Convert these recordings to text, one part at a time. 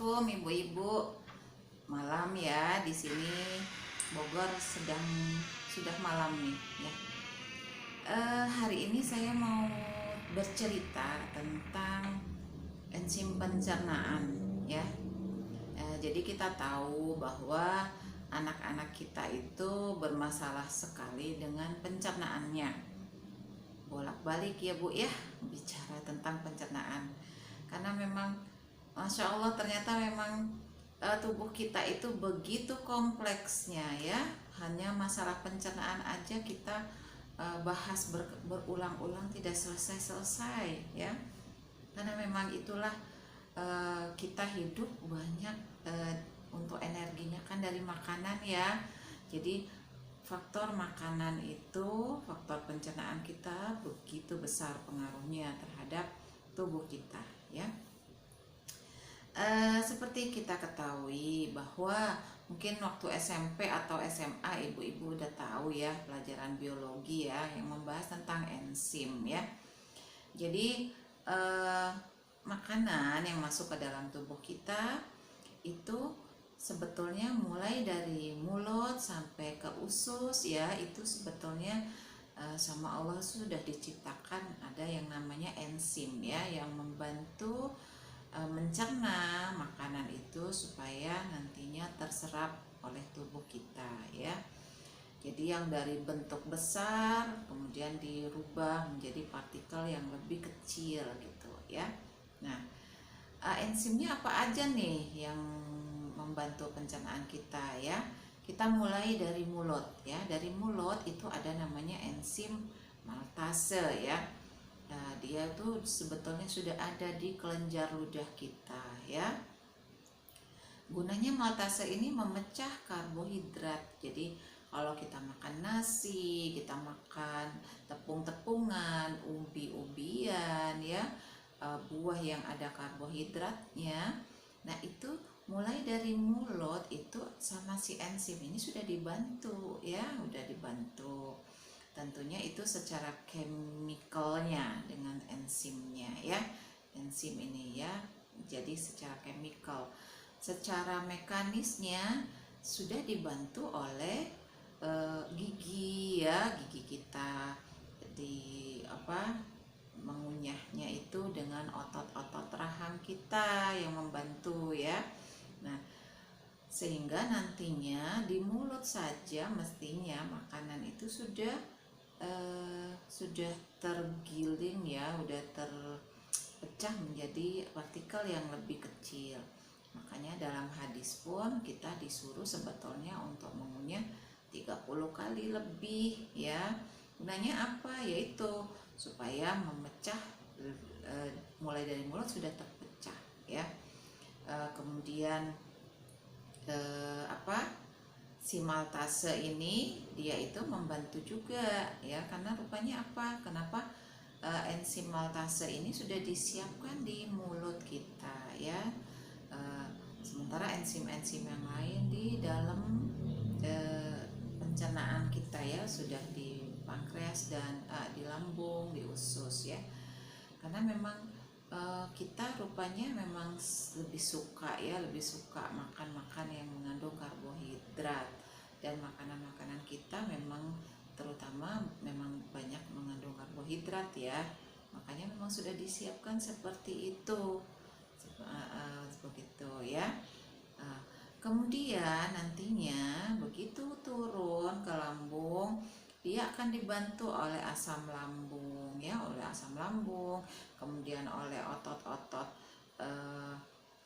Assalamualaikum ibu-ibu. Malam ya di sini Bogor sudah malam nih ya. Hari ini saya mau bercerita tentang enzim pencernaan ya. Jadi kita tahu bahwa anak-anak kita itu bermasalah sekali dengan pencernaannya. Bolak-balik ya Bu ya bicara tentang pencernaan. Karena memang Masya Allah ternyata memang tubuh kita itu begitu kompleksnya ya. Hanya masalah pencernaan aja kita bahas berulang-ulang tidak selesai-selesai ya. Karena memang itulah kita hidup banyak untuk energinya kan dari makanan ya. Jadi faktor makanan itu, faktor pencernaan kita begitu besar pengaruhnya terhadap tubuh kita ya. Seperti kita ketahui bahwa mungkin waktu SMP atau SMA ibu-ibu udah tahu ya pelajaran biologi ya yang membahas tentang enzim ya. Jadi makanan yang masuk ke dalam tubuh kita itu sebetulnya mulai dari mulut sampai ke usus ya, itu sebetulnya sama Allah sudah diciptakan ada yang namanya enzim ya yang membantu mencerna makanan itu supaya nantinya terserap oleh tubuh kita ya. Jadi yang dari bentuk besar kemudian dirubah menjadi partikel yang lebih kecil gitu ya. Nah, enzimnya apa aja nih yang membantu pencernaan kita ya. Kita mulai dari mulut ya. Dari mulut itu ada namanya enzim maltase ya. Nah, dia tuh sebetulnya sudah ada di kelenjar ludah kita ya. Gunanya maltase ini memecah karbohidrat. Jadi kalau kita makan nasi, kita makan tepung-tepungan, umbi-umbian ya, buah yang ada karbohidratnya. Nah, itu mulai dari mulut itu sama si enzim ini sudah dibantu ya, udah dibantu. Tentunya itu secara chemicalnya dengan enzimnya ya, enzim ini ya. Jadi secara chemical, secara mekanisnya sudah dibantu oleh gigi ya, gigi kita di mengunyahnya itu dengan otot-otot rahang kita yang membantu ya. Nah, sehingga nantinya di mulut saja mestinya makanan itu sudah tergiling ya, udah terpecah menjadi partikel yang lebih kecil. Makanya dalam hadis pun kita disuruh sebetulnya untuk mengunyah 30 kali lebih ya. Gunanya apa? Yaitu supaya memecah mulai dari mulut sudah terpecah ya. Kemudian si maltase ini dia itu membantu juga ya, karena rupanya apa? Kenapa enzim maltase ini sudah disiapkan di mulut kita ya. Sementara enzim-enzim yang lain di dalam pencernaan kita ya sudah di pankreas dan di lambung, di usus ya. Karena memang kita rupanya memang lebih suka makan-makan yang mengandung karbohidrat, dan makanan-makanan kita memang terutama memang banyak mengandung karbohidrat ya. Makanya memang sudah disiapkan seperti itu, begitu ya. Kemudian nantinya begitu turun ke lambung, dia akan dibantu oleh asam lambung ya, oleh asam lambung, kemudian oleh otot-otot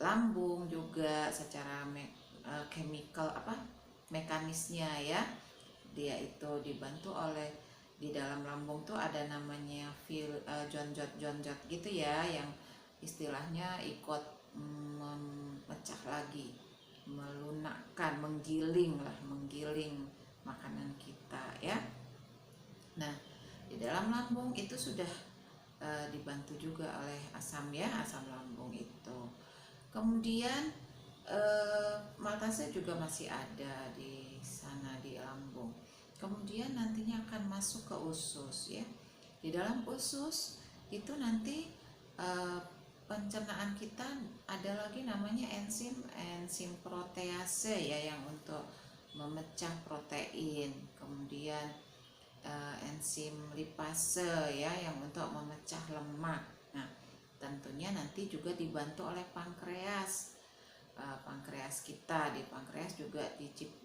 lambung juga secara chemical mekanisnya ya. Dia itu dibantu oleh di dalam lambung tuh ada namanya jonjot gitu ya, yang istilahnya ikut memecah lagi, melunakkan, menggiling makanan kita ya. Nah, di dalam lambung itu sudah dibantu juga oleh asam lambung itu. Kemudian maltase juga masih ada di sana di lambung. Kemudian nantinya akan masuk ke usus ya. Di dalam usus itu nanti pencernaan kita ada lagi namanya enzim protease ya, yang untuk memecah protein. Kemudian enzim lipase ya, yang untuk memecah lemak. Nah, tentunya nanti juga dibantu oleh pankreas. Pankreas kita, di pankreas juga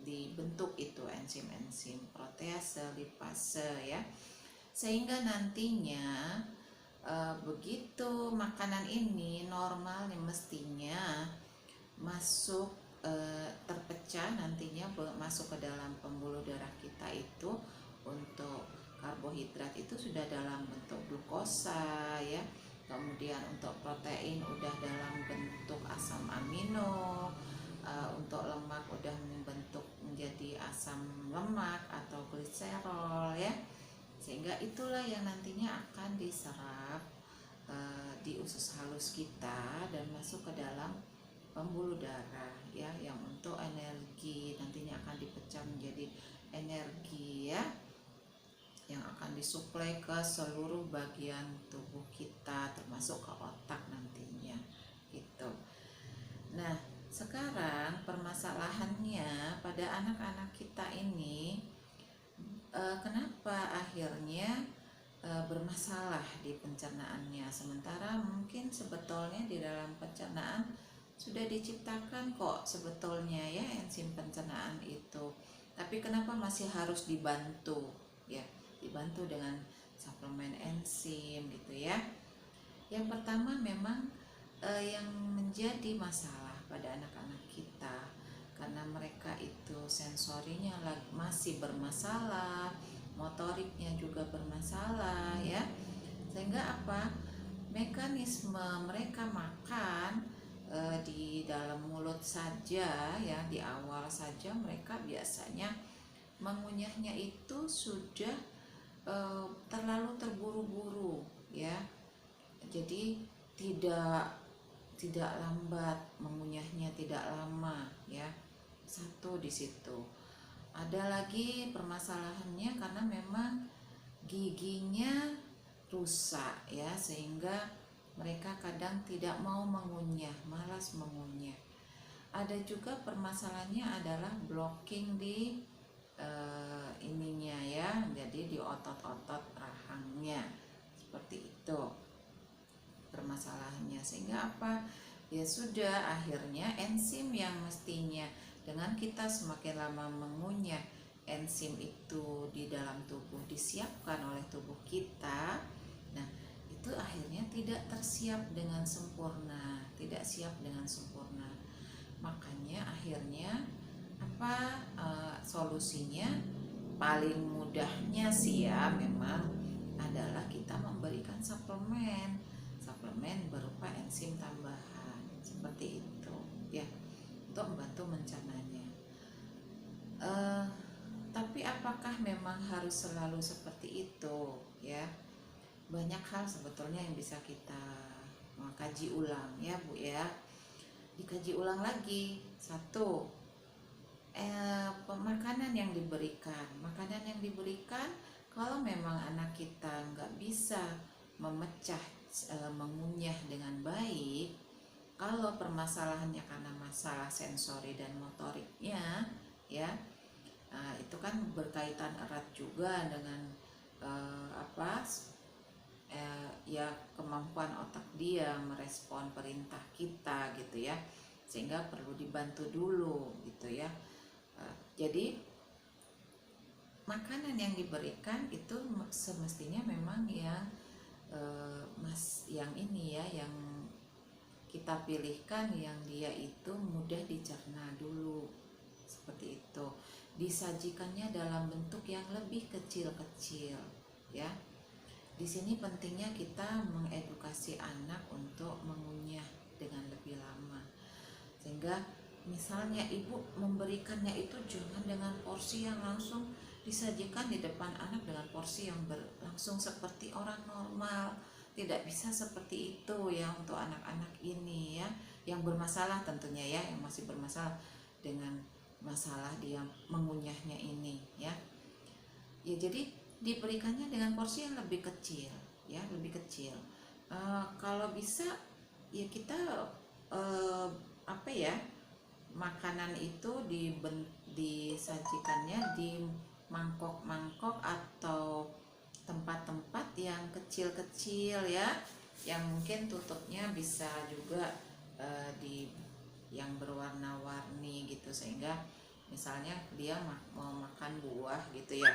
dibentuk itu enzim-enzim protease, lipase ya, sehingga nantinya begitu makanan ini normal nih mestinya masuk, terpecah nantinya masuk ke dalam pembuluh darah kita itu. Untuk karbohidrat itu sudah dalam bentuk glukosa ya, kemudian untuk protein udah dalam bentuk asam amino, untuk lemak udah membentuk menjadi asam lemak atau gliserol ya, sehingga itulah yang nantinya akan diserap di usus halus kita dan masuk ke dalam pembuluh darah ya, yang untuk energi nantinya akan dipecah menjadi energi ya, yang akan disuplai ke seluruh bagian tubuh kita termasuk ke otak nantinya gitu. Nah, sekarang permasalahannya pada anak-anak kita ini, kenapa akhirnya bermasalah di pencernaannya, sementara mungkin sebetulnya di dalam pencernaan sudah diciptakan kok sebetulnya ya enzim pencernaan itu, tapi kenapa masih harus dibantu ya, dibantu dengan suplemen enzim gitu ya. Yang pertama memang yang menjadi masalah pada anak-anak kita karena mereka itu sensorinya masih bermasalah, motoriknya juga bermasalah ya, sehingga apa, mekanisme mereka makan di dalam mulut saja ya, di awal saja mereka biasanya mengunyahnya itu sudah terlalu terburu-buru ya, jadi tidak lambat mengunyahnya, tidak lama ya. Satu di situ. Ada lagi permasalahannya karena memang giginya rusak ya, sehingga mereka kadang tidak mau mengunyah, malas mengunyah. Ada juga permasalahannya adalah blocking di ininya ya, jadi di otot-otot rahangnya seperti itu permasalahannya, sehingga apa ya, sudah akhirnya enzim yang mestinya dengan kita semakin lama mengunyah enzim itu di dalam tubuh disiapkan oleh tubuh kita, nah itu akhirnya tidak tersiap dengan sempurna, tidak siap dengan sempurna. Makanya akhirnya apa, solusinya paling mudahnya sih ya memang adalah kita memberikan suplemen berupa enzim tambahan seperti itu ya, untuk membantu mencernanya. Tapi apakah memang harus selalu seperti itu ya? Banyak hal sebetulnya yang bisa kita kaji ulang ya Bu ya, dikaji ulang lagi. Satu, makanan yang diberikan kalau memang anak kita nggak bisa memecah, mengunyah dengan baik, kalau permasalahannya karena masalah sensori dan motoriknya ya, itu kan berkaitan erat juga dengan ya kemampuan otak dia merespon perintah kita gitu ya, sehingga perlu dibantu dulu gitu ya. Jadi makanan yang diberikan itu semestinya memang yang ini ya, yang kita pilihkan yang dia itu mudah dicerna dulu seperti itu, disajikannya dalam bentuk yang lebih kecil-kecil ya. Di sini pentingnya kita mengedukasi anak untuk mengunyah dengan lebih lama, sehingga misalnya ibu memberikannya itu jangan dengan porsi yang langsung disajikan di depan anak dengan porsi yang langsung seperti orang normal. Tidak bisa seperti itu ya untuk anak-anak ini ya, yang bermasalah tentunya ya, yang masih bermasalah dengan masalah dia mengunyahnya ini ya. Ya jadi diberikannya dengan porsi yang lebih kecil ya, lebih kecil. Kalau bisa ya kita apa ya, makanan itu disajikannya di mangkok-mangkok atau tempat-tempat yang kecil-kecil ya, yang mungkin tutupnya bisa juga di yang berwarna-warni gitu, sehingga misalnya dia mau makan buah gitu ya,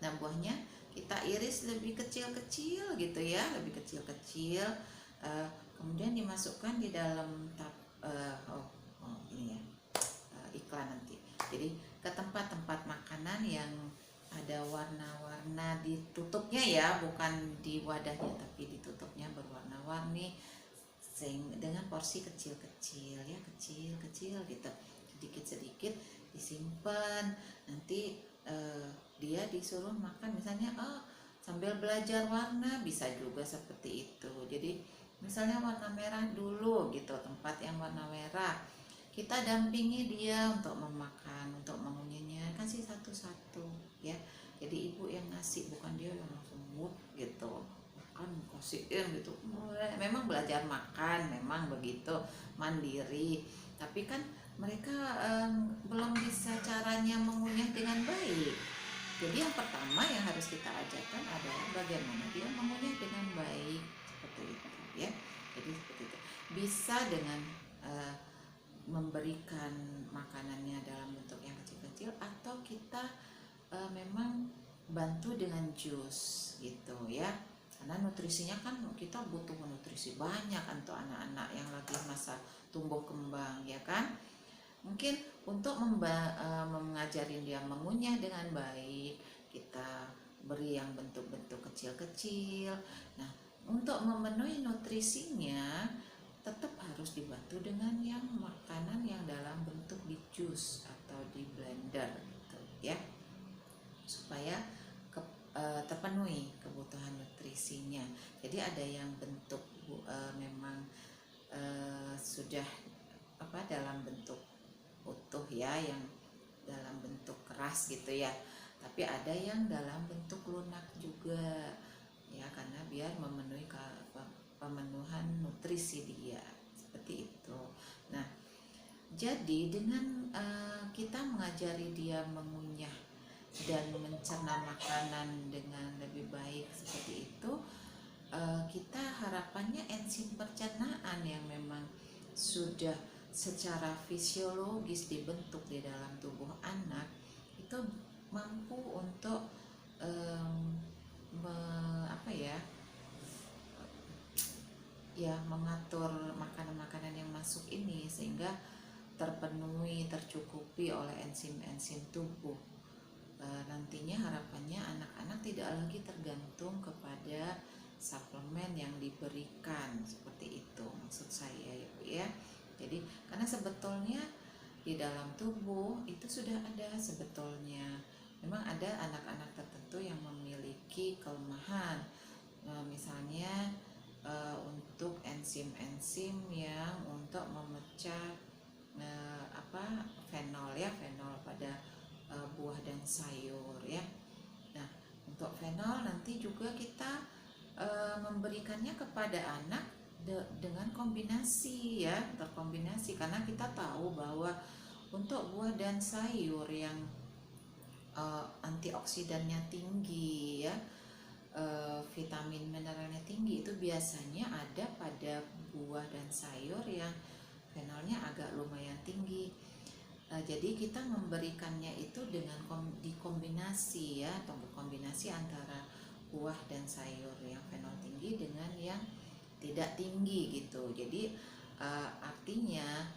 nah buahnya kita iris lebih kecil-kecil gitu ya, lebih kecil-kecil, kemudian dimasukkan di dalam ini ya, iklan nanti. Jadi ke tempat-tempat makanan yang ada warna-warna ditutupnya ya, bukan di wadahnya tapi ditutupnya berwarna-warni, sehingga dengan porsi kecil-kecil ya, kecil-kecil gitu, sedikit-sedikit disimpan. Nanti dia disuruh makan misalnya sambil belajar warna, bisa juga seperti itu. Jadi misalnya warna merah dulu gitu, tempat yang warna merah kita dampingi dia untuk memakan, untuk mengunyahnya, kasih satu-satu ya. Jadi ibu yang ngasih, bukan dia yang langsung gitu makan kasihin gitu. Memang belajar makan memang begitu, mandiri, tapi kan mereka belum bisa caranya mengunyah dengan baik. Jadi yang pertama yang harus kita ajarkan adalah bagaimana dia mengunyah dengan baik, seperti itu ya. Jadi seperti itu, bisa dengan memberikan makanannya dalam bentuk yang kecil-kecil, atau kita memang bantu dengan jus gitu ya, karena nutrisinya kan kita butuh nutrisi banyak untuk anak-anak yang lagi masa tumbuh kembang ya kan. Mungkin untuk mengajarin dia mengunyah dengan baik, kita beri yang bentuk-bentuk kecil-kecil. Nah, untuk memenuhi nutrisinya tetap harus dibantu dengan yang makanan yang dalam bentuk di jus atau di blender gitu ya, supaya terpenuhi kebutuhan nutrisinya. Jadi ada yang bentuk memang sudah dalam bentuk utuh ya, yang dalam bentuk keras gitu ya, tapi ada yang dalam bentuk lunak juga ya, karena biar memenuhi pemenuhan nutrisi dia, seperti itu. Nah, jadi dengan kita mengajari dia mengunyah dan mencerna makanan dengan lebih baik seperti itu, kita harapannya enzim pencernaan yang memang sudah secara fisiologis dibentuk di dalam tubuh anak itu mampu untuk mengatur makanan-makanan yang masuk ini, sehingga terpenuhi, tercukupi oleh enzim-enzim tubuh. Nantinya harapannya anak-anak tidak lagi tergantung kepada suplemen yang diberikan, seperti itu maksud saya ya Bu ya. Jadi karena sebetulnya di dalam tubuh itu sudah ada, sebetulnya memang ada anak-anak tertentu yang memiliki kelemahan, misalnya untuk enzim-enzim yang untuk memecah fenol ya, fenol pada buah dan sayur ya. Nah, untuk fenol nanti juga kita memberikannya kepada anak dengan kombinasi ya, terkombinasi, karena kita tahu bahwa untuk buah dan sayur yang antioksidannya tinggi ya, vitamin mineralnya tinggi, itu biasanya ada pada buah dan sayur yang fenolnya agak lumayan tinggi. Jadi kita memberikannya itu dengan dikombinasi ya, atau berkombinasi antara buah dan sayur yang fenol tinggi dengan yang tidak tinggi gitu. Jadi artinya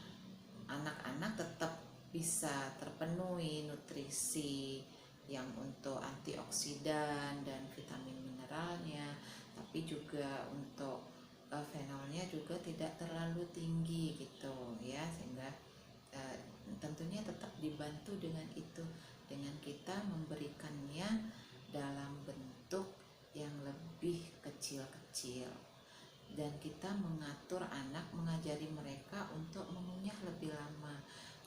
anak-anak tetap bisa terpenuhi nutrisi yang untuk antioksidan dan vitamin mineralnya, tapi juga untuk fenolnya juga tidak terlalu tinggi gitu ya, sehingga tentunya tetap dibantu dengan itu, dengan kita memberikannya dalam bentuk yang lebih kecil-kecil, dan kita mengatur anak, mengajari mereka untuk mengunyah lebih lama.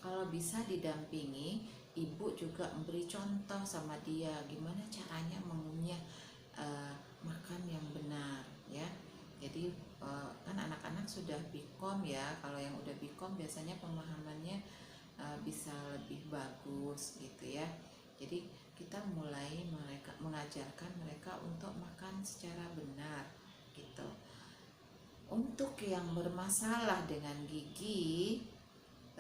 Kalau bisa didampingi, ibu juga memberi contoh sama dia gimana caranya mengunyah makan yang benar ya. Jadi kan anak-anak sudah Bkom ya. Kalau yang udah Bkom biasanya pemahamannya bisa lebih bagus gitu ya. Jadi kita mulai mengajarkan mereka untuk makan secara benar gitu. Untuk yang bermasalah dengan gigi,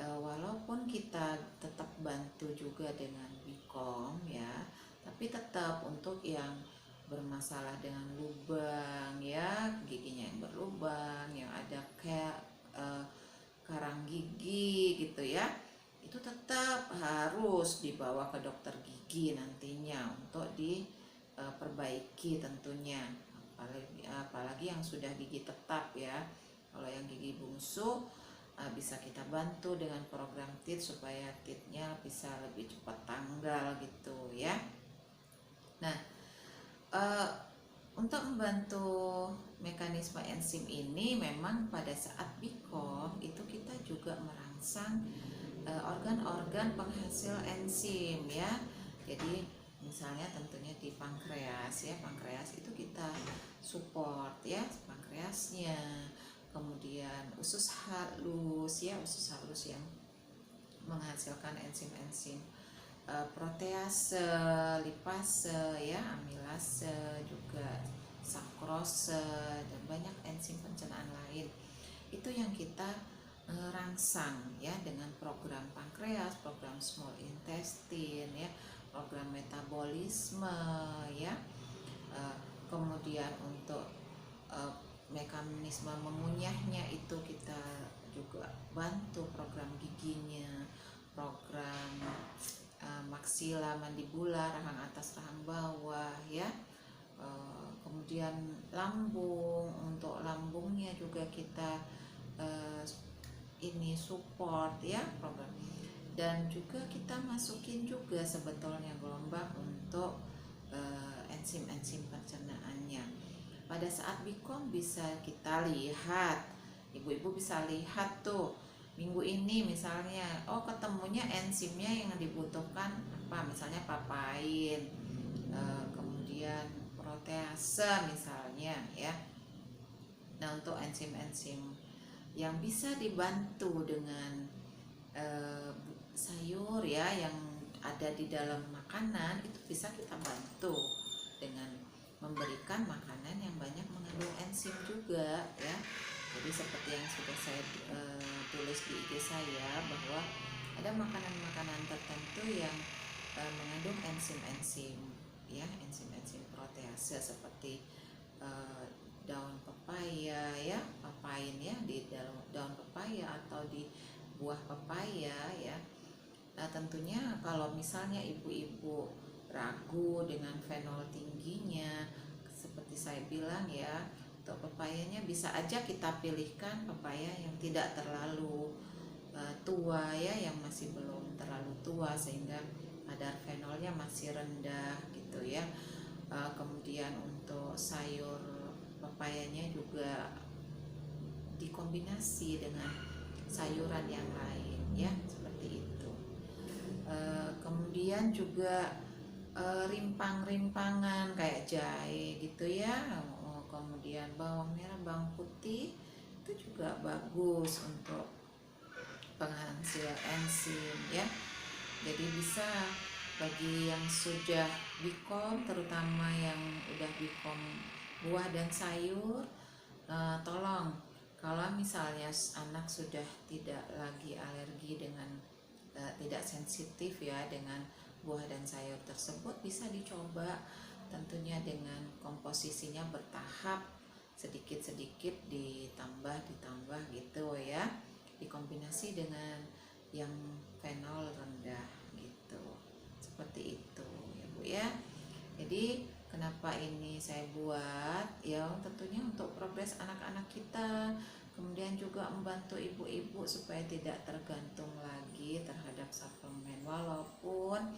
walaupun kita tetap bantu juga dengan Bkom ya, tapi tetap untuk yang bermasalah dengan lubang ya, giginya yang berlubang, yang ada kayak karang gigi gitu ya, itu tetap harus dibawa ke dokter gigi nantinya untuk diperbaiki tentunya, apalagi yang sudah gigi tetap ya. Kalau yang gigi bungsu bisa kita bantu dengan program teeth supaya teethnya bisa lebih cepat tanggal gitu ya. Nah, untuk membantu mekanisme enzim ini memang pada saat Bkom itu kita juga merangsang organ-organ penghasil enzim ya. Jadi misalnya tentunya di pankreas ya, pankreas itu kita support ya pankreasnya. Kemudian usus halus ya, usus halus yang menghasilkan enzim-enzim protease, lipase ya, amilase juga, sakrose, dan banyak enzim pencernaan lain. Itu yang kita rangsang ya dengan program pankreas, program small intestine ya, program metabolisme ya. Kemudian untuk mekanisme mengunyahnya itu kita juga bantu program giginya, program maksila, mandibula, rahang atas, rahang bawah ya. Kemudian lambung, untuk lambungnya juga kita ini support ya program. Dan juga kita masukin juga sebetulnya gelombang untuk enzim-enzim pencernaannya. Pada saat Bkom bisa kita lihat, ibu-ibu bisa lihat tuh minggu ini misalnya, oh ketemunya enzimnya yang dibutuhkan apa, misalnya papain, kemudian protease misalnya ya. Nah, untuk enzim-enzim yang bisa dibantu dengan sayur ya yang ada di dalam makanan, itu bisa kita bantu dengan memberikan makanan yang banyak mengandung enzim juga ya. Jadi seperti yang sudah saya tulis di IG saya, bahwa ada makanan-makanan tertentu yang mengandung enzim-enzim ya, enzim-enzim protease seperti daun pepaya ya, papain ya, di dalam daun pepaya atau di buah pepaya ya. Nah, tentunya kalau misalnya ibu-ibu ragu dengan fenol tingginya, seperti saya bilang ya, untuk pepayanya bisa aja kita pilihkan pepaya yang tidak terlalu tua ya, yang masih belum terlalu tua sehingga kadar fenolnya masih rendah gitu ya. Kemudian untuk sayur pepayanya juga dikombinasi dengan sayuran yang lain ya, seperti itu. Kemudian juga rimpang-rimpangan kayak jahe gitu ya, kemudian bawang merah, bawang putih itu juga bagus untuk penghasil enzim ya. Jadi bisa bagi yang sudah Bkom, terutama yang udah Bkom buah dan sayur, tolong kalau misalnya anak sudah tidak lagi alergi dengan tidak sensitif ya dengan buah dan sayur tersebut, bisa dicoba tentunya dengan komposisinya bertahap, sedikit-sedikit ditambah gitu ya, dikombinasi dengan yang fenol rendah gitu, seperti itu ya Bu ya. Jadi kenapa ini saya buat ya, tentunya untuk progres anak-anak kita, kemudian juga membantu ibu-ibu supaya tidak tergantung lagi terhadap suplemen, walaupun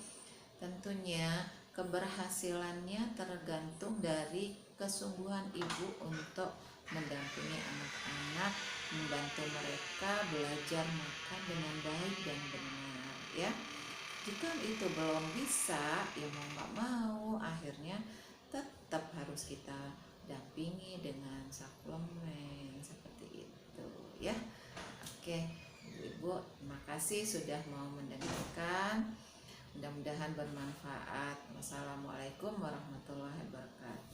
tentunya keberhasilannya tergantung dari kesungguhan ibu untuk mendampingi anak-anak, membantu mereka belajar makan dengan baik dan benar ya. Jika itu belum bisa, ya mau nggak mau akhirnya tetap harus kita dampingi dengan suplemen ya. Oke, Ibu, terima kasih sudah mau mendengarkan. Mudah-mudahan bermanfaat. Wassalamualaikum warahmatullahi wabarakatuh.